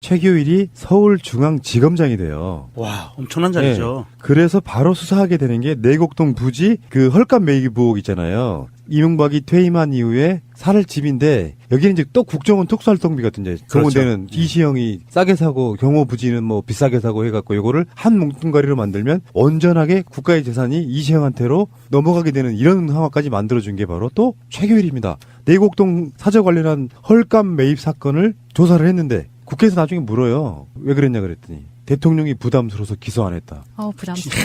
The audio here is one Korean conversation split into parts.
최규일이 서울중앙지검장이 돼요. 와, 엄청난 자리죠. 네. 그래서 바로 수사하게 되는 게 내곡동 부지 그 헐값 매입 의혹 있잖아요. 이명박이 퇴임한 이후에 살 집인데 여기는 이제 또 국정원 특수활동비거든요. 그런데는 이시영이 싸게 사고 경호 부지는 뭐 비싸게 사고 해갖고 요거를 한 뭉뚱가리로 만들면 온전하게 국가의 재산이 이시영한테로 넘어가게 되는 이런 상황까지 만들어준 게 바로 또 최규일입니다. 내곡동 사저 관련한 헐값 매입 사건을 조사를 했는데 국회에서 나중에 물어요. 왜 그랬냐 그랬더니 대통령이 부담스러워서 기소 안 했다. 부담스러워.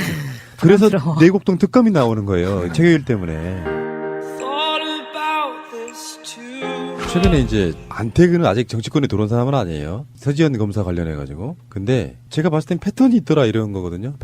그래서 부담스러워. 내곡동 특검이 나오는 거예요. 최규일 때문에. 최근에 이제 안태근은 아직 정치권에 들어온 사람은 아니에요. 서지현 검사 관련해가지고. 근데 제가 봤을 땐 패턴이 있더라 이런 거거든요.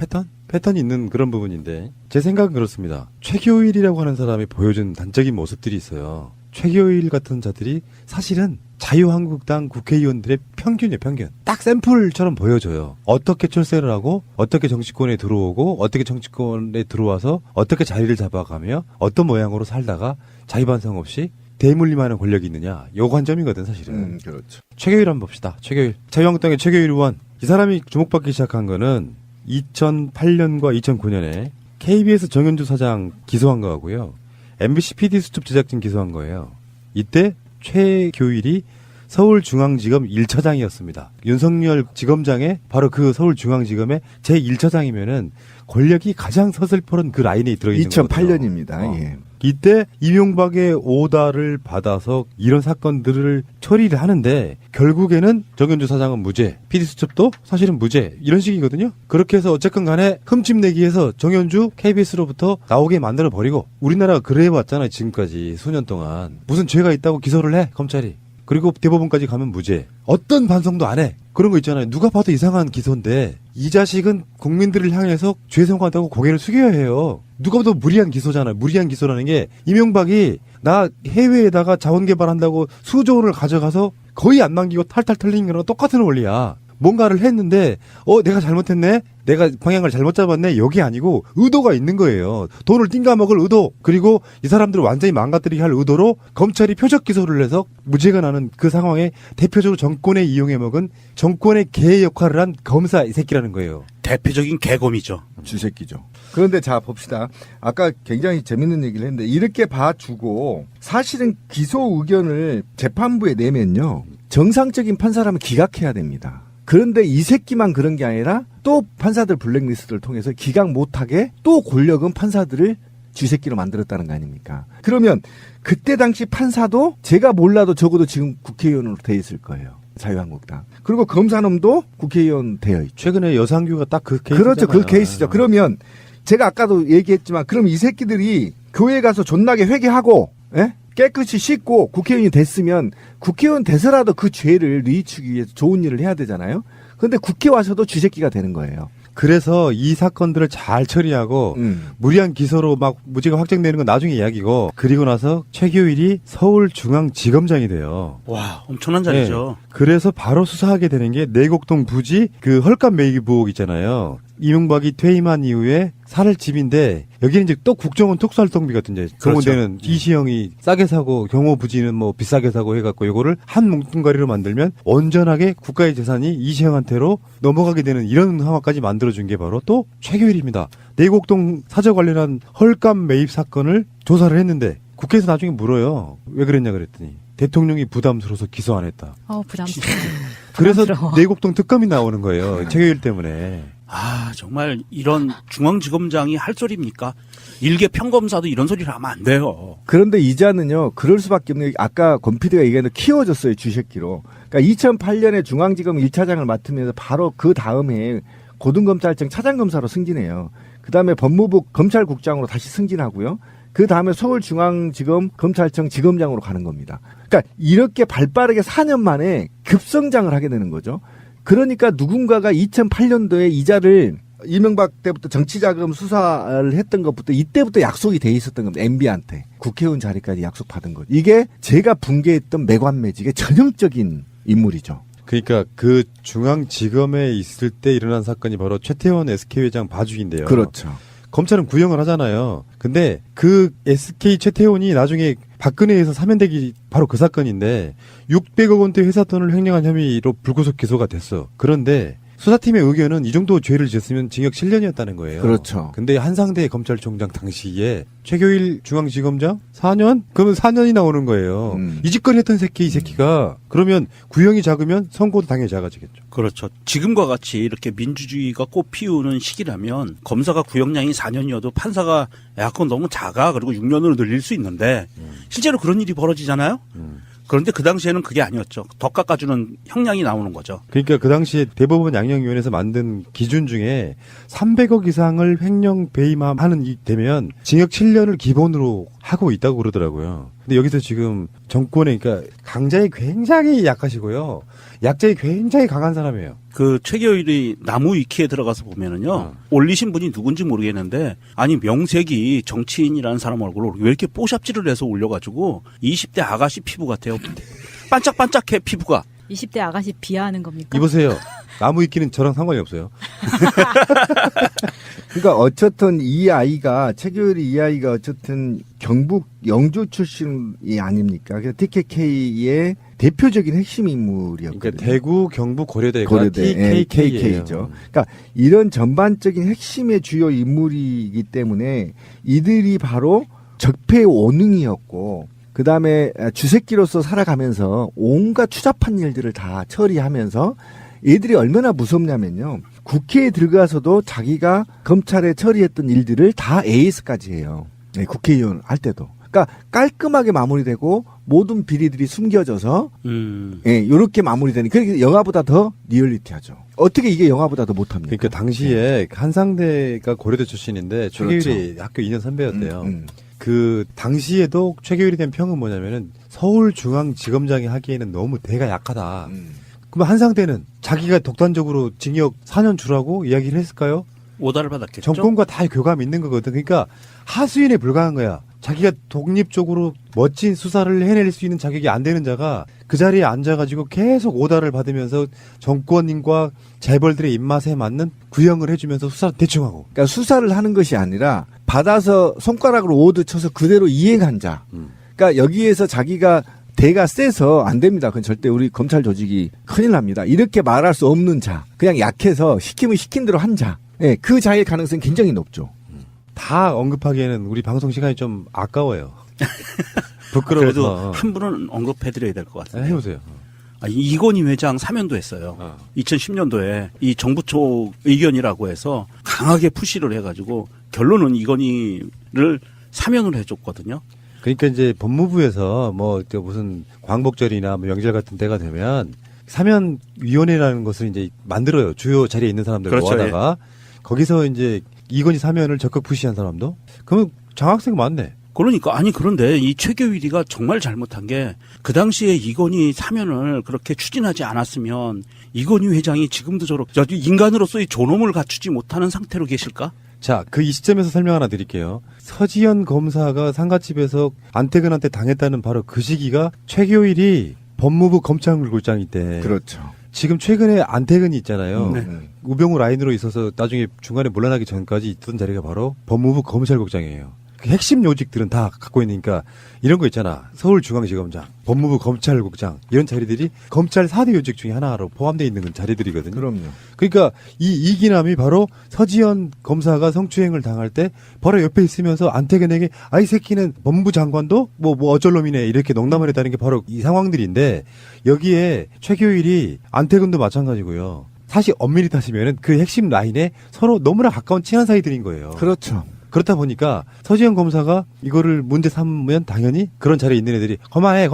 패턴이 있는 그런 부분인데 제 생각은 그렇습니다. 최규일이라고 하는 사람이 보여준 단적인 모습들이 있어요. 최규일 같은 자들이 사실은 자유한국당 국회의원들의 평균이에요, 평균. 딱 샘플처럼 보여줘요. 어떻게 출세를 하고, 어떻게 정치권에 들어오고, 어떻게 정치권에 들어와서, 어떻게 자리를 잡아가며, 어떤 모양으로 살다가 자유반성 없이 대물림하는 권력이 있느냐. 요 관점이거든, 사실은. 그렇죠. 최규일 한번 봅시다. 최규일. 자유한국당의 최규일 의원. 이 사람이 주목받기 시작한 거는 2008년과 2009년에 KBS 정현주 사장 기소한 거하고요. MBC PD 수첩 제작진 기소한 거예요. 이때 최규일이 서울중앙지검 1차장이었습니다. 윤석열 지검장의 바로 그 서울중앙지검의 제1차장이면은 권력이 가장 서슬퍼런 그 라인에 들어있는 거거든요. 2008년입니다. 예. 이때 이명박의 오다를 받아서 이런 사건들을 처리를 하는데 결국에는 정현주 사장은 무죄, PD수첩도 사실은 무죄 이런 식이거든요. 그렇게 해서 어쨌건 간에 흠집내기 위해서 정현주 KBS로부터 나오게 만들어버리고 우리나라가 그래왔잖아요. 지금까지 수년 동안. 무슨 죄가 있다고 기소를 해 검찰이. 그리고 대법원까지 가면 무죄. 어떤 반성도 안 해. 그런 거 있잖아요. 누가 봐도 이상한 기소인데 이 자식은 국민들을 향해서 죄송하다고 고개를 숙여야 해요. 누가 봐도 무리한 기소잖아요. 무리한 기소라는 게 이명박이 나 해외에다가 자원 개발한다고 수조 원을 가져가서 거의 안 남기고 탈탈 털린 거랑 똑같은 원리야. 뭔가를 했는데 내가 잘못했네? 내가 방향을 잘못 잡았네? 여기 아니고 의도가 있는 거예요. 돈을 띵가먹을 의도 그리고 이 사람들을 완전히 망가뜨리게 할 의도로 검찰이 표적 기소를 해서 무죄가 나는 그 상황에 대표적으로 정권에 이용해 먹은 정권의 개 역할을 한 검사 이 새끼라는 거예요. 대표적인 개검이죠. 쥐새끼죠. 그런데 자 봅시다. 아까 굉장히 재밌는 얘기를 했는데 이렇게 봐주고 사실은 기소 의견을 재판부에 내면요. 정상적인 판사라면 기각해야 됩니다. 그런데 이 새끼만 그런 게 아니라 또 판사들 블랙리스트를 통해서 기각 못하게 또 권력은 판사들을 쥐새끼로 만들었다는 거 아닙니까? 그러면 그때 당시 판사도 제가 몰라도 적어도 지금 국회의원으로 돼 있을 거예요. 자유한국당. 그리고 검사놈도 국회의원 되어 있죠. 최근에 여상규가 딱 그 케이스잖아요. 그렇죠. 그 케이스죠. 그러면 제가 아까도 얘기했지만 그럼 이 새끼들이 교회 가서 존나게 회개하고 깨끗이 씻고 국회의원이 됐으면 국회의원 돼서라도 그 죄를 뉘우치기 위해서 좋은 일을 해야 되잖아요. 그런데 국회 와서도 쥐새끼가 되는 거예요. 그래서 이 사건들을 잘 처리하고 무리한 기소로 막 무죄가 확정되는 건 나중에 이야기고 그리고 나서 최규일이 서울중앙지검장이 돼요. 와, 엄청난 자리죠. 네. 그래서 바로 수사하게 되는 게 내곡동 부지 그 헐값 매입 의혹 있잖아요. 이명박이 퇴임한 이후에 살 집인데 여기는 이제 또 국정원 특수활동비거든요. 그런데는 이시영이 싸게 사고 경호 부지는 뭐 비싸게 사고 해갖고 요거를 한 뭉뚱가리로 만들면 온전하게 국가의 재산이 이시영한테로 넘어가게 되는 이런 상황까지 만들어준 게 바로 또 최규일입니다. 내곡동 사저 관련한 헐값 매입 사건을 조사를 했는데 국회에서 나중에 물어요. 왜 그랬냐 그랬더니 대통령이 부담스러워서 기소 안 했다. 부담스러워. 그래서 부담스러워. 내곡동 특검이 나오는 거예요. 최규일 때문에. 정말 이런 중앙지검장이 할 소리입니까? 일개 평검사도 이런 소리를 하면 안 돼요. 그런데 이자는요, 그럴 수밖에 없는 게 아까 권 PD가 얘기한 대로 키워졌어요, 쥐새끼로. 그러니까 2008년에 중앙지검 1차장을 맡으면서 바로 그 다음에 고등검찰청 차장검사로 승진해요. 그 다음에 법무부 검찰국장으로 다시 승진하고요. 그 다음에 서울중앙지검 검찰청 지검장으로 가는 겁니다. 그러니까 이렇게 발빠르게 4년 만에 급성장을 하게 되는 거죠. 그러니까 누군가가 2008년도에 이자를 이명박 때부터 정치자금 수사를 했던 것부터 이때부터 약속이 돼 있었던 겁니다. MB한테. 국회의원 자리까지 약속받은 것. 이게 제가 붕괴했던 매관매직의 전형적인 인물이죠. 그러니까 그 중앙지검에 있을 때 일어난 사건이 바로 최태원 SK회장 봐주기인데요. 그렇죠. 검찰은 구형을 하잖아요. 근데 그 SK 최태원이 나중에 박근혜에서 사면되기 바로 그 사건인데 600억 원대 회사 돈을 횡령한 혐의로 불구속 기소가 됐어. 그런데 수사팀의 의견은 이 정도 죄를 지었으면 징역 7년이었다는 거예요. 그렇죠. 근데 한상대 검찰총장 당시에 최교일 중앙지검장 4년? 그러면 4년이 나오는 거예요. 이 짓거리 했던 새끼 이 새끼가 그러면 구형이 작으면 선고도 당연히 작아지겠죠. 그렇죠. 지금과 같이 이렇게 민주주의가 꽃 피우는 시기라면 검사가 구형량이 4년이어도 판사가 야, 그건 너무 작아. 그리고 6년으로 늘릴 수 있는데 실제로 그런 일이 벌어지잖아요. 그런데 그 당시에는 그게 아니었죠. 더 깎아주는 형량이 나오는 거죠. 그러니까 그 당시에 대법원 양형위원회에서 만든 기준 중에 300억 이상을 횡령 배임하는 이 되면 징역 7년을 기본으로 하고 있다고 그러더라고요. 근데 여기서 지금 정권에 그러니까 강자에 굉장히 약하시고요. 약자에 굉장히 강한 사람이에요. 그 최교일이 나무 위키에 들어가서 보면은요. 올리신 분이 누군지 모르겠는데 아니 명색이 정치인이라는 사람 얼굴을 왜 이렇게 뽀샵질을 해서 올려가지고 20대 아가씨 피부 같아요. 반짝반짝해 피부가. 20대 아가씨 비하하는 겁니까? 이보세요. 나무 위키는 저랑 상관이 없어요. 그러니까 어쨌든 최교일이 이 아이가 어쨌든 경북 영주 출신이 아닙니까? 그래서 TKK의 대표적인 핵심 인물이었거든요. 그러니까 대구, 경북, 고려대가 고려대, TKK죠. TKK죠. 그러니까 이런 전반적인 핵심의 주요 인물이기 때문에 이들이 바로 적폐의 원흉이었고 그 다음에 주새끼로서 살아가면서 온갖 추잡한 일들을 다 처리하면서 얘들이 얼마나 무섭냐면요. 국회에 들어가서도 자기가 검찰에 처리했던 일들을 다 AS까지 해요. 네, 국회의원 할 때도. 그러니까 깔끔하게 마무리되고 모든 비리들이 숨겨져서 예, 요렇게 마무리되는. 그러니까 영화보다 더 리얼리티하죠. 어떻게 이게 영화보다 더 못합니까? 그러니까 당시에 한상대가 고려대 출신인데 최교일이 학교 2년 선배였대요. 그 당시에도 최교일에 대한 평은 뭐냐면은 서울중앙지검장이 하기에는 너무 대가 약하다. 그럼 한상대는 자기가 독단적으로 징역 4년 주라고 이야기를 했을까요? 오다를 받았겠죠. 정권과 다 교감이 있는 거거든. 그러니까 하수인에 불과한 거야. 자기가 독립적으로 멋진 수사를 해낼 수 있는 자격이 안 되는 자가 그 자리에 앉아가지고 계속 오다를 받으면서 정권인과 재벌들의 입맛에 맞는 구형을 해주면서 수사를 대충 하고. 그러니까 수사를 하는 것이 아니라 받아서 손가락으로 오드 쳐서 그대로 이행한 자. 그러니까 여기에서 자기가 대가 세서 안 됩니다. 그건 절대 우리 검찰 조직이 큰일 납니다. 이렇게 말할 수 없는 자. 그냥 약해서 시키면 시킨 대로 한 자. 예, 그 자의 가능성이 굉장히 높죠. 다 언급하기에는 우리 방송 시간이 좀 아까워요. 부끄러워서. 그래도 한 분은 언급해드려야 될 것 같아요. 해보세요. 이건희 회장 사면도 했어요. 2010년도에 이 정부 쪽 의견이라고 해서 강하게 푸시를 해가지고 결론은 이건희를 사면을 해줬거든요. 그러니까 이제 법무부에서 뭐 무슨 광복절이나 뭐 명절 같은 때가 되면 사면위원회라는 것을 이제 만들어요. 주요 자리에 있는 사람들 그렇죠, 모아다가 거기서 이제 이건희 사면을 적극 푸시한 사람도 그러면 장학생 맞네. 그러니까 그런데 이 최교일이가 정말 잘못한 게 그 당시에 이건희 사면을 그렇게 추진하지 않았으면 이건희 회장이 지금도 저렇게 인간으로서의 존엄을 갖추지 못하는 상태로 계실까? 자, 그 이 시점에서 설명 하나 드릴게요. 서지현 검사가 상가집에서 안태근한테 당했다는 바로 그 시기가 최교일이 법무부 검찰국장일 때. 그렇죠. 지금 최근에 안태근이 있잖아요. 우병우 라인으로 있어서 나중에 중간에 물러나기 전까지 있던 자리가 바로 법무부 검찰국장이에요. 그 핵심 요직들은 다 갖고 있으니까 이런 거 있잖아. 서울중앙지검장, 법무부 검찰국장 이런 자리들이 검찰 4대 요직 중에 하나로 포함되어 있는 자리들이거든요. 그럼요. 그러니까 이 이기남이 바로 서지현 검사가 성추행을 당할 때 바로 옆에 있으면서 안태근에게 이 새끼는 법무부 장관도 뭐 어쩔 놈이네 이렇게 농담을 했다는 게 바로 이 상황들인데 여기에 최교일이 안태근도 마찬가지고요. 사실 엄밀히 따지면은 그 핵심 라인에 서로 너무나 가까운 친한 사이들인 거예요. 그렇죠. 그렇다 보니까 서지현 검사가 이거를 문제 삼으면 당연히 그런 자리에 있는 애들이 거마해.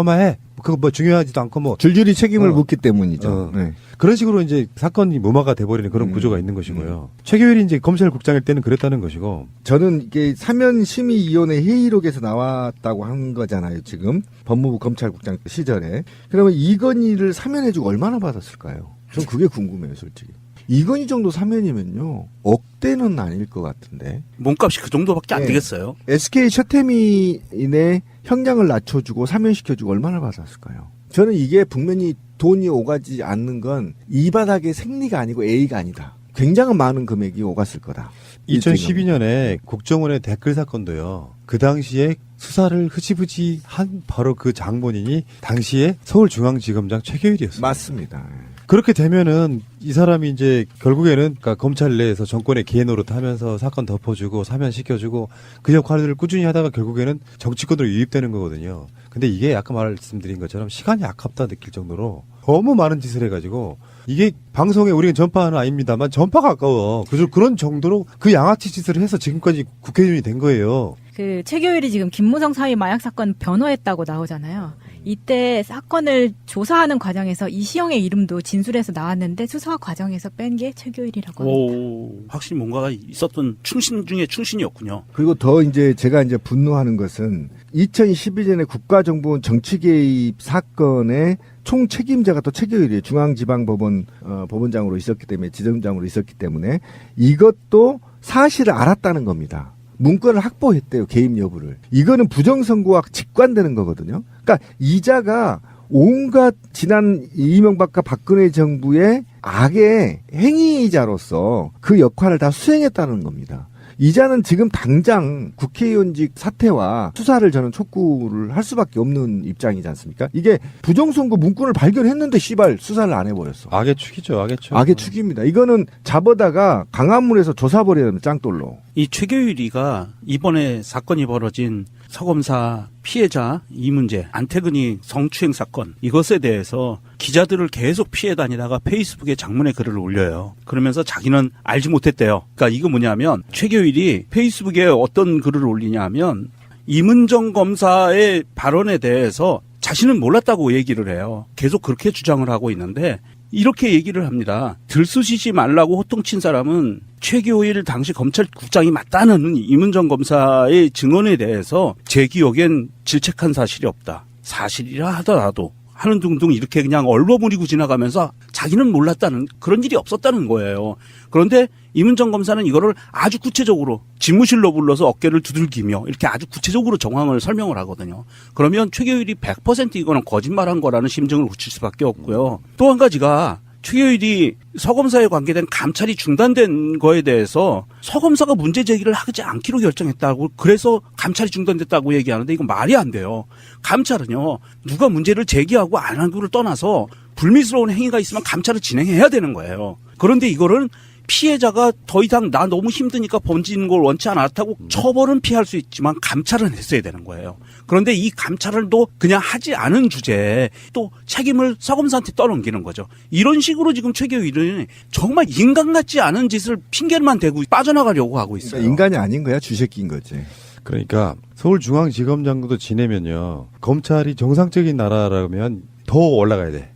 그거 뭐 중요하지도 않고 뭐 줄줄이 책임을 묻기 때문이죠. 네. 그런 식으로 이제 사건이 무마가 돼버리는 그런 구조가 있는 것이고요. 최교일이 이제 검찰국장일 때는 그랬다는 것이고. 저는 이게 사면심의위원회 회의록에서 나왔다고 한 거잖아요. 지금 법무부 검찰국장 시절에. 그러면 이건희를 사면해주고 얼마나 받았을까요? 전 그게 궁금해요, 솔직히. 이건희 정도 사면이면요 억대는 아닐 것 같은데. 몸값이 그 정도밖에 안 네. 되겠어요. SK 셔태미인의 형량을 낮춰주고 사면시켜주고 얼마나 받았을까요? 저는 이게 분명히 돈이 오가지 않는 건 이 바닥의 생리가 아니고 A가 아니다. 굉장히 많은 금액이 오갔을 거다. 2012년에 국정원의 댓글 사건도요. 그 당시에 수사를 흐지부지 한 바로 그 장본인이 당시에 서울중앙지검장 최교일이었어요. 맞습니다. 그렇게 되면은 이 사람이 이제 결국에는 그러니까 검찰 내에서 정권의 기회 노릇하면서 사건 덮어주고 사면 시켜주고 그 역할들을 꾸준히 하다가 결국에는 정치권으로 유입되는 거거든요. 근데 이게 아까 말씀드린 것처럼 시간이 아깝다 느낄 정도로 너무 많은 짓을 해가지고 이게 방송에 우리가 전파는 아닙니다만 전파가 아까워. 그런 정도로 그 양아치 짓을 해서 지금까지 국회의원이 된 거예요. 그 최교일이 지금 김무성 사위 마약 사건 변호했다고 나오잖아요. 이때 사건을 조사하는 과정에서 이시영의 이름도 진술해서 나왔는데 수사 과정에서 뺀 게 최교일이라고 합니다. 오, 확실히 뭔가가 있었던 충신 중에 충신이었군요. 그리고 더 이제 제가 이제 분노하는 것은 2012년에 국가정보원 정치 개입 사건의 총 책임자가 또 최교일이에요. 중앙지방법원 법원장으로 있었기 때문에 지점장으로 있었기 때문에 이것도 사실을 알았다는 겁니다. 문건을 확보했대요. 개입 여부를. 이거는 부정선거와 직관되는 거거든요. 그러니까 이자가 온갖 지난 이명박과 박근혜 정부의 악의 행위자로서 그 역할을 다 수행했다는 겁니다. 이자는 지금 당장 국회의원직 사퇴와 수사를 저는 촉구를 할 수밖에 없는 입장이지 않습니까? 이게 부정선거 문건을 발견했는데 씨발 수사를 안 해버렸어. 악의 축이죠, 악의 축. 악의 축입니다. 이거는 잡아다가 강화문에서 조사버리는 짱돌로. 이 최교일이가 이번에 사건이 벌어진 서검사 피해자 이 문제, 안태근이 성추행 사건 이것에 대해서 기자들을 계속 피해 다니다가 페이스북에 장문의 글을 올려요. 그러면서 자기는 알지 못했대요. 그러니까 이거 뭐냐면 최교일이 페이스북에 어떤 글을 올리냐면 이문정 검사의 발언에 대해서 자신은 몰랐다고 얘기를 해요. 계속 그렇게 주장을 하고 있는데 이렇게 얘기를 합니다. 들쑤시지 말라고 호통친 사람은 최교일 당시 검찰국장이 맞다는 이문정 검사의 증언에 대해서 제 기억엔 질책한 사실이 없다. 사실이라 하더라도 하는 둥둥 이렇게 그냥 얼버무리고 지나가면서 자기는 몰랐다는 그런 일이 없었다는 거예요. 그런데 이문정 검사는 이거를 아주 구체적으로 집무실로 불러서 어깨를 두들기며 이렇게 아주 구체적으로 정황을 설명을 하거든요. 그러면 최교일이 100% 이거는 거짓말한 거라는 심증을 굳힐 수밖에 없고요. 또 한 가지가 최교일이 서검사에 관계된 감찰이 중단된 거에 대해서 서검사가 문제 제기를 하지 않기로 결정했다고 그래서 감찰이 중단됐다고 얘기하는데 이건 말이 안 돼요. 감찰은요. 누가 문제를 제기하고 안 하고를 떠나서 불미스러운 행위가 있으면 감찰을 진행해야 되는 거예요. 그런데 이거는 피해자가 더 이상 나 너무 힘드니까 번지는 걸 원치 않았다고 처벌은 피할 수 있지만 감찰은 했어야 되는 거예요. 그런데 이 감찰을 또 그냥 하지 않은 주제에 또 책임을 서검사한테 떠넘기는 거죠. 이런 식으로 지금 최교일은 정말 인간 같지 않은 짓을 핑계만 대고 빠져나가려고 하고 있어요. 그러니까 인간이 아닌 거야. 쥐새끼인 거지. 그러니까 서울중앙지검장도 지내면요. 검찰이 정상적인 나라라면 더 올라가야 돼.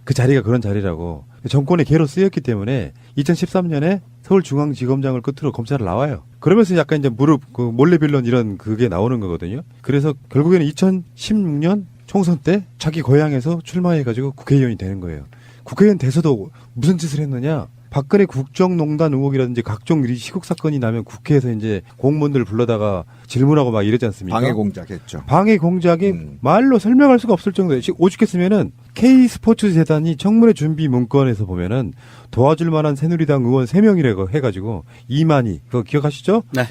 그 자리가 그런 자리라고. 정권의 개로 쓰였기 때문에 2013년에 서울중앙지검장을 끝으로 검찰을 나와요. 그러면서 약간 이제 몰래 빌런 이런 그게 나오는 거거든요. 그래서 결국에는 2016년 총선 때 자기 고향에서 출마해가지고 국회의원이 되는 거예요. 국회의원 돼서도 무슨 짓을 했느냐? 박근혜 국정농단 의혹이라든지 각종 시국 사건이 나면 국회에서 이제 공무원들 불러다가 질문하고 막 이러지 않습니까? 방해 공작했죠. 방해 공작이 말로 설명할 수가 없을 정도에 오죽했으면은 K스포츠재단이 청문회 준비 문건에서 보면은 도와줄 만한 새누리당 의원 3명이라고 해가지고 이만희 그거 기억하시죠? 네.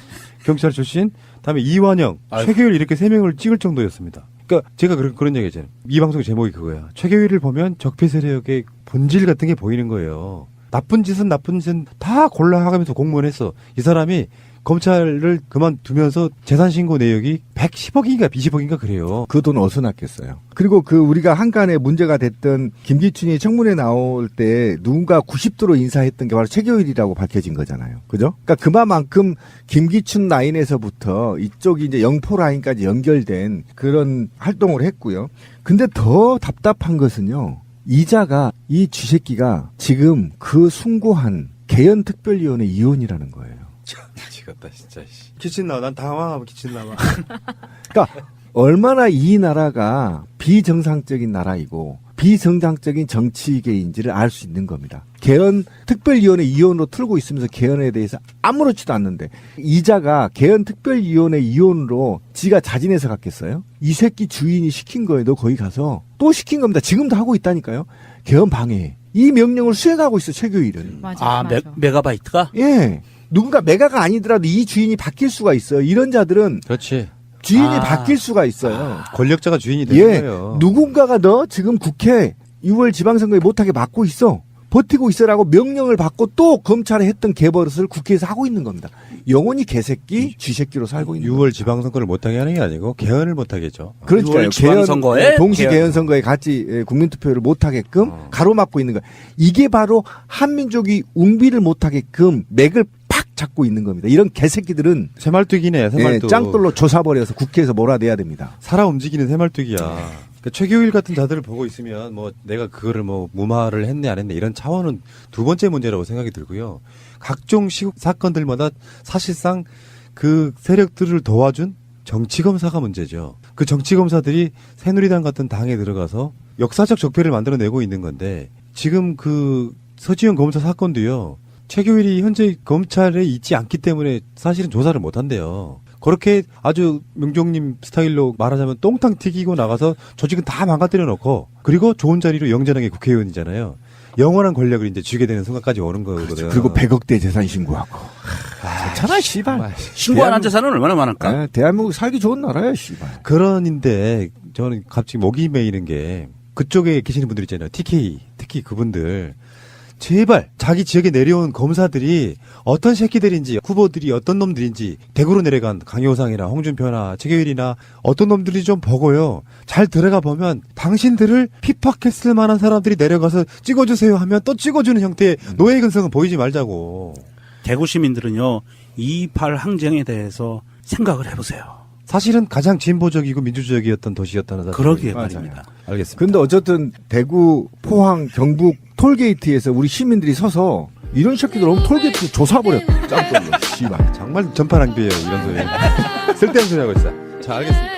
경찰 출신. 다음에 이완영, 아유. 최교일 이렇게 3명을 찍을 정도였습니다. 그러니까 제가 그런 얘기 했잖아요. 이 방송 제목이 그거야. 최교일을 보면 적폐 세력의 본질 같은 게 보이는 거예요. 나쁜 짓은 다 골라가면서 공무원했어. 이 사람이 검찰을 그만두면서 재산신고 내역이 110억인가 20억인가 그래요. 그 돈 어디서 났겠어요. 그리고 그 우리가 한간에 문제가 됐던 김기춘이 청문회 나올 때 누군가 90도로 인사했던 게 바로 최교일이라고 밝혀진 거잖아요. 그죠? 그러니까 그만큼 김기춘 라인에서부터 이쪽이 이제 영포 라인까지 연결된 그런 활동을 했고요. 근데 더 답답한 것은요. 이자가 이 쥐새끼가 지금 그 숭고한 개헌특별위원회 위원이라는 거예요. 미치겠다 진짜. 기침 나와. 난 당황하고 기침 나와. 그러니까 얼마나 이 나라가 비정상적인 나라이고 비정상적인 정치계인지를 알 수 있는 겁니다. 개헌 특별위원회 위원으로 틀고 있으면서 개헌에 대해서 아무렇지도 않는데 이자가 개헌 특별위원회 위원으로 지가 자진해서 갔겠어요? 이 새끼 주인이 시킨 거예요. 너 거기 가서 또 시킨 겁니다. 지금도 하고 있다니까요. 개헌 방해. 이 명령을 수행하고 있어 최교일은. 맞아. 아, 맞아. 메가바이트가? 예. 누군가 메가가 아니더라도 이 주인이 바뀔 수가 있어요. 이런 자들은 그렇지. 주인이 아. 바뀔 수가 있어요. 권력자가 주인이 되는 예. 거예요. 누군가가 너 지금 국회 6월 지방선거에 못하게 막고 있어. 버티고 있어라고 명령을 받고 또 검찰에 했던 개버릇을 국회에서 하고 있는 겁니다. 영원히 개새끼, 쥐새끼로 살고 있는 6월 지방선거를 못하게 하는 게 아니고 개헌을 못하겠죠. 그러니까요. 6월 지방선거에 개헌, 동시 개헌. 개헌 선거에 같이 국민투표를 못하게끔 가로막고 있는 거예요. 이게 바로 한민족이 웅비를 못하게끔 맥을 팍 잡고 있는 겁니다. 이런 개새끼들은 새말뚝이네, 새말뚝. 짱돌로 조사버려서 국회에서 몰아내야 됩니다. 살아 움직이는 새말뚝이야. 그러니까 최교일 같은 자들을 보고 있으면 뭐 내가 그거를 뭐 무마를 했네 안 했네 이런 차원은 두 번째 문제라고 생각이 들고요. 각종 시국 사건들마다 사실상 그 세력들을 도와준 정치검사가 문제죠. 그 정치검사들이 새누리당 같은 당에 들어가서 역사적 적폐를 만들어내고 있는 건데 지금 그 서지현 검사 사건도요. 최교일이 현재 검찰에 있지 않기 때문에 사실은 조사를 못 한대요. 그렇게 아주 명종님 스타일로 말하자면 똥탕 튀기고 나가서 조직은 다 망가뜨려 놓고 그리고 좋은 자리로 영전하게 국회의원이잖아요. 영원한 권력을 이제 쥐게 되는 순간까지 오는 거거든요. 그리고 100억대 재산 신고하고. 괜찮아, 씨발. 신고 안 한 재산은 얼마나 많을까? 대한민국 살기 좋은 나라야, 씨발. 그런인데 저는 갑자기 목이 메이는 게 그쪽에 계시는 분들 있잖아요. TK 특히 그분들 제발 자기 지역에 내려온 검사들이 어떤 새끼들인지 후보들이 어떤 놈들인지 대구로 내려간 강효상이나 홍준표나 최교일이나 어떤 놈들이 좀 보고요. 잘 들어가 보면 당신들을 핍박했을 만한 사람들이 내려가서 찍어주세요 하면 또 찍어주는 형태의 노예 근성은 보이지 말자고. 대구 시민들은요, 2.28 항쟁에 대해서 생각을 해보세요. 사실은 가장 진보적이고 민주적이었던 도시였다는 사실. 그러기에 맞아요. 말입니다. 알겠습니다. 근데 어쨌든 대구, 포항, 경북 톨게이트에서 우리 시민들이 서서 이런 새끼들 오면 톨게이트 조사버렸다. 짱돌로. 씨발. 정말 전파 낭비예요 이런 소리. 쓸데없는 소리 하고 있어. 자 알겠습니다.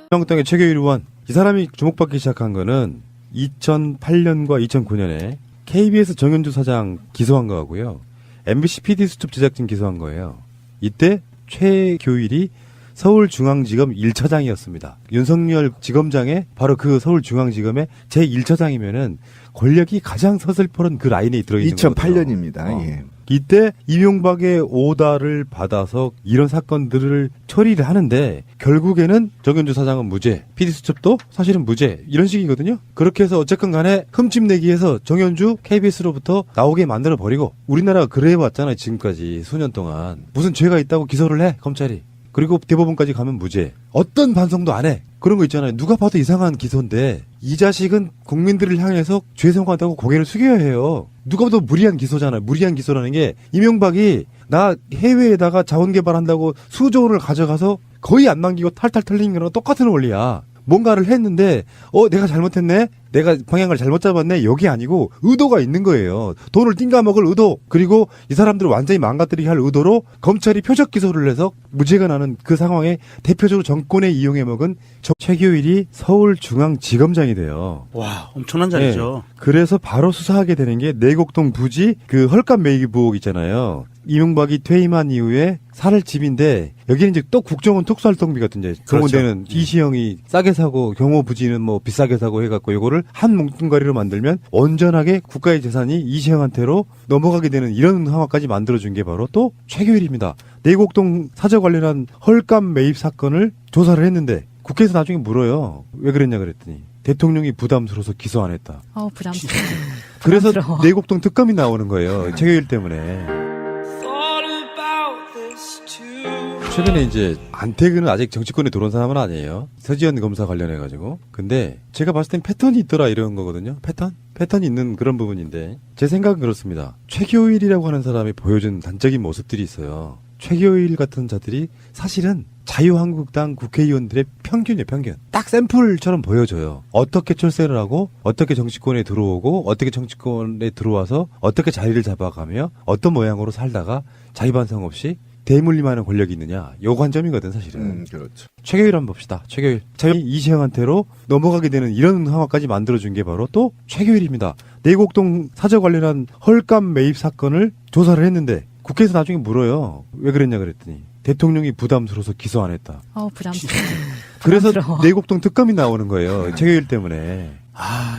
평동의 최교일 의원 이 사람이 주목받기 시작한 거는 2008년과 2009년에 KBS 정현주 사장 기소한 거하고요. MBC PD 수첩 제작진 기소한 거예요. 이때 최교일이 서울중앙지검 1차장이었습니다. 윤석열 지검장의 바로 그 서울중앙지검의 제1차장이면은 권력이 가장 서슬퍼런 그 라인에 들어있는 거거든요. 2008년입니다. 예. 이때 이명박의 오다를 받아서 이런 사건들을 처리를 하는데 결국에는 정현주 사장은 무죄, PD수첩도 사실은 무죄 이런 식이거든요. 그렇게 해서 어쨌건 간에 흠집내기 위해서 정현주 KBS로부터 나오게 만들어버리고 우리나라가 그래왔잖아요. 지금까지 수년 동안. 무슨 죄가 있다고 기소를 해 검찰이. 그리고 대법원까지 가면 무죄. 어떤 반성도 안 해. 그런 거 있잖아요. 누가 봐도 이상한 기소인데 이 자식은 국민들을 향해서 죄송하다고 고개를 숙여야 해요. 누가 봐도 무리한 기소잖아요. 무리한 기소라는 게 이명박이 나 해외에다가 자원 개발한다고 수조 원을 가져가서 거의 안 남기고 탈탈 털린 거랑 똑같은 원리야. 뭔가를 했는데 내가 잘못했네? 내가 방향을 잘못 잡았네? 여기 아니고 의도가 있는 거예요. 돈을 띵가먹을 의도 그리고 이 사람들을 완전히 망가뜨리게 할 의도로 검찰이 표적 기소를 해서 무죄가 나는 그 상황에 대표적으로 정권에 이용해 먹은 최교일이 서울중앙지검장이 돼요. 와, 엄청난 자리죠. 네. 그래서 바로 수사하게 되는 게 내곡동 부지 그 헐값 매입 의혹 있잖아요. 이명박이 퇴임한 이후에 살 집인데 여기는 이제 또 국정원 특수활동비 같은 이제 동원되는 이시영이 싸게 사고 경호 부지는 뭐 비싸게 사고 해갖고 이거를 한 뭉뚱가리로 만들면 온전하게 국가의 재산이 이시영한테로 넘어가게 되는 이런 상황까지 만들어준 게 바로 또 최교일입니다. 내곡동 사저 관련한 헐값 매입 사건을 조사를 했는데 국회에서 나중에 물어요. 왜 그랬냐 그랬더니 대통령이 부담스러워서 기소 안 했다. 부담스러워. 그래서 부담스러워. 내곡동 특검이 나오는 거예요. 최교일 때문에. 최근에 이제 안태근은 아직 정치권에 들어온 사람은 아니에요. 서지현 검사 관련해가지고. 근데 제가 봤을 땐 패턴이 있더라 이런 거거든요. 패턴이 있는 그런 부분인데 제 생각은 그렇습니다. 최교일이라고 하는 사람이 보여준 단적인 모습들이 있어요. 최교일 같은 자들이 사실은 자유한국당 국회의원들의 평균이에요, 평균. 딱 샘플처럼 보여져요. 어떻게 출세를 하고, 어떻게 정치권에 들어오고, 어떻게 정치권에 들어와서, 어떻게 자리를 잡아가며, 어떤 모양으로 살다가 자기반성 없이 대물림하는 권력이 있느냐. 요 관점이거든, 사실은. 그렇죠. 최교일 한번 봅시다. 최교일. 이시영한테로 넘어가게 되는 이런 상황까지 만들어준 게 바로 또 최교일입니다. 내곡동 사저 관련한 헐값 매입 사건을 조사를 했는데, 국회에서 나중에 물어요. 왜 그랬냐 그랬더니 대통령이 부담스러워서 기소 안 했다. 부담스러워. 그래서 부담스러워. 내곡동 특검이 나오는 거예요. 최교일 때문에.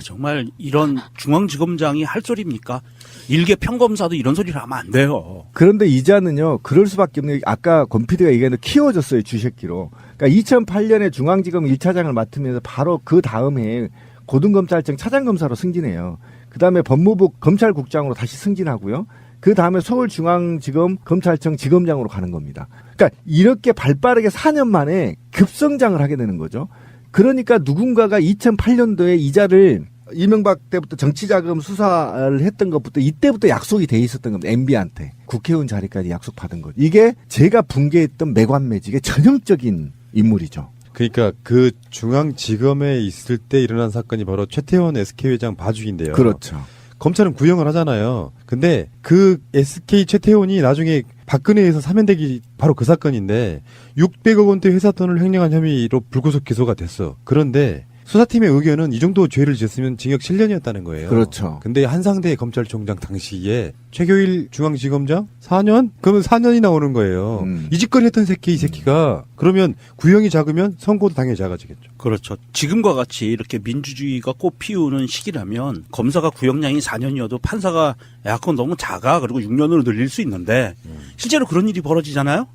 정말 이런 중앙지검장이 할 소리입니까? 일개 평검사도 이런 소리를 하면 안 돼요. 그런데 이자는요, 그럴 수밖에 없는 게 아까 권 PD가 얘기한 대로 키워졌어요, 주새끼로. 그러니까 2008년에 중앙지검 1차장을 맡으면서 바로 그 다음에 고등검찰청 차장검사로 승진해요. 그 다음에 법무부 검찰국장으로 다시 승진하고요. 그 다음에 서울중앙지검 검찰청 지검장으로 가는 겁니다. 그러니까 이렇게 발빠르게 4년 만에 급성장을 하게 되는 거죠. 그러니까 누군가가 2008년도에 이자를 이명박 때부터 정치자금 수사를 했던 것부터 이때부터 약속이 돼 있었던 겁니다. MB한테. 국회의원 자리까지 약속받은 것. 이게 제가 붕괴했던 매관매직의 전형적인 인물이죠. 그러니까 그 중앙지검에 있을 때 일어난 사건이 바로 최태원 SK회장 봐주기인데요. 그렇죠. 검찰은 구형을 하잖아요. 근데 그 SK 최태원이 나중에 박근혜에서 사면되기 바로 그 사건인데 600억 원대 회사 돈을 횡령한 혐의로 불구속 기소가 됐어. 그런데 수사팀의 의견은 이 정도 죄를 지었으면 징역 7년이었다는 거예요. 그렇죠. 근데 한상대 검찰총장 당시에 최교일 중앙지검장 4년? 그러면 4년이 나오는 거예요. 이 짓거리 했던 새끼 이 새끼가 그러면 구형이 작으면 선고도 당연히 작아지겠죠. 그렇죠. 지금과 같이 이렇게 민주주의가 꽃 피우는 시기라면 검사가 구형량이 4년이어도 판사가 그건 너무 작아. 그리고 6년으로 늘릴 수 있는데 실제로 그런 일이 벌어지잖아요.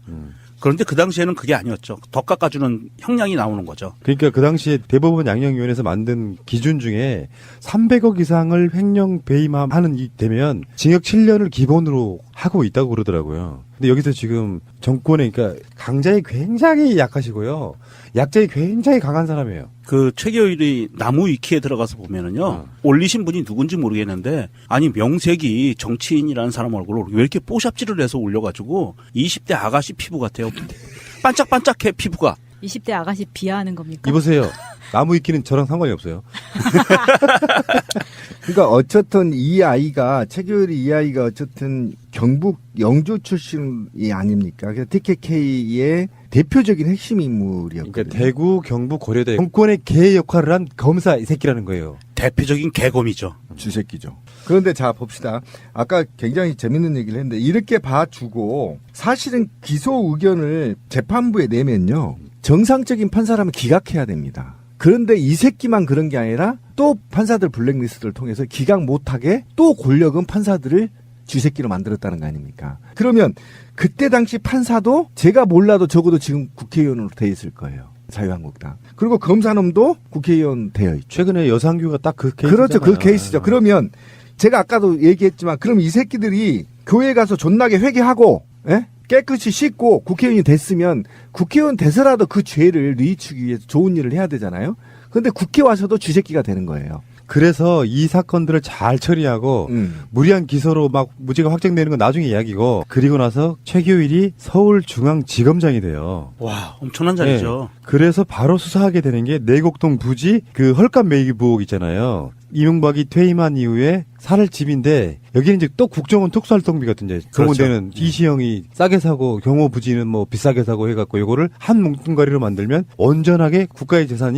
그런데 그 당시에는 그게 아니었죠. 더 깎아주는 형량이 나오는 거죠. 그러니까 그 당시에 대법원 양형위원회에서 만든 기준 중에 300억 이상을 횡령 배임하는 이 되면 징역 7년을 기본으로 하고 있다고 그러더라고요. 근데 여기서 지금 정권에 그러니까 강자에 굉장히 약하시고요. 약자에 굉장히 강한 사람이에요. 그 최교일이 나무 위키에 들어가서 보면은요. 올리신 분이 누군지 모르겠는데 아니 명색이 정치인이라는 사람 얼굴을 왜 이렇게 뽀샵질을 해서 올려가지고 20대 아가씨 피부 같아요. 반짝반짝해 피부가. 20대 아가씨 비하하는 겁니까? 이보세요. 나무 위키는 저랑 상관이 없어요. 그러니까 어쨌든 이 아이가 최교일이 이 아이가 어쨌든 경북 영주 출신이 아닙니까? 그래서 TKK의 대표적인 핵심 인물이었거든요. 그러니까 대구, 경북, 고려대 정권의 개 역할을 한 검사 이 새끼라는 거예요. 대표적인 개검이죠. 주새끼죠. 그런데 자 봅시다. 아까 굉장히 재밌는 얘기를 했는데 이렇게 봐주고 사실은 기소 의견을 재판부에 내면요. 정상적인 판사라면 기각해야 됩니다. 그런데 이 새끼만 그런 게 아니라 또 판사들 블랙리스트를 통해서 기각 못하게 또 권력은 판사들을 쥐새끼로 만들었다는 거 아닙니까? 그러면 그때 당시 판사도 제가 몰라도 적어도 지금 국회의원으로 돼 있을 거예요. 자유한국당. 그리고 검사놈도 국회의원 되어 있죠. 최근에 여상규가 딱 그 케이스잖아요. 그렇죠. 그 케이스죠. 그러면 제가 아까도 얘기했지만 그럼 이 새끼들이 교회 가서 존나게 회개하고 예? 깨끗이 씻고 국회의원이 됐으면 국회의원 돼서라도 그 죄를 뉘우치기 위해서 좋은 일을 해야 되잖아요. 그런데 국회 와서도 쥐새끼가 되는 거예요. 그래서 이 사건들을 잘 처리하고 무리한 기소로 막 무죄가 확정되는 건 나중에 이야기고 그리고 나서 최교일이 서울중앙지검장이 돼요. 와 엄청난 자리죠. 네. 그래서 바로 수사하게 되는 게 내곡동 부지 그 헐값 매입의혹 있잖아요. 이명박이 퇴임한 이후에 살 집인데 여기는 이제 또 국정원 특수활동비 같은 이제 동원되는 이시영이 싸게 사고 경호 부지는 뭐 비싸게 사고 해갖고 이거를 한 뭉뚱가리로 만들면 온전하게 국가의 재산이